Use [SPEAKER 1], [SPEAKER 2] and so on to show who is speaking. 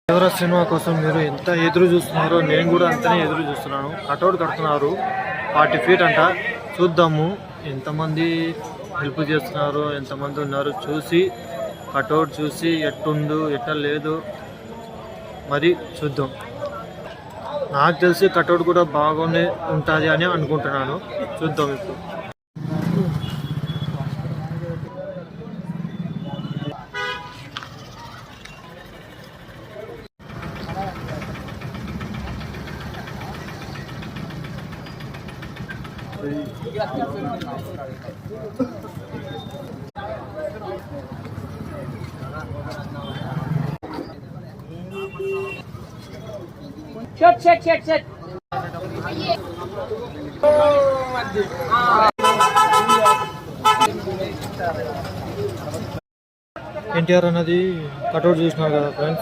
[SPEAKER 1] Devara cinema కోసం మీరు ఎంత ఎదురు చూస్తున్నారో నేను కూడా అంతనే ఎదురు చూస్తున్నాను. కటౌట్ కడుతున్నారు 40 feet అంట. చూద్దాము ఎంతమంది హెల్ప్ చేస్తున్నారు, ఎంతమంది ఉన్నారు చూసి కటౌట్ చూసి ఎట్టుండు ఎట్ట లేదు మరి చూద్దాం. నాకు తెలిసి కటౌట్ కూడా బాగానే ఉంటుంది అని అనుకుంటున్నాను. చూద్దాం ఇప్పుడు.
[SPEAKER 2] Shut.
[SPEAKER 1] ఎన్టీఆర్ అన్నది కటౌట్ చూసినారు కదా ఫ్రెండ్స్.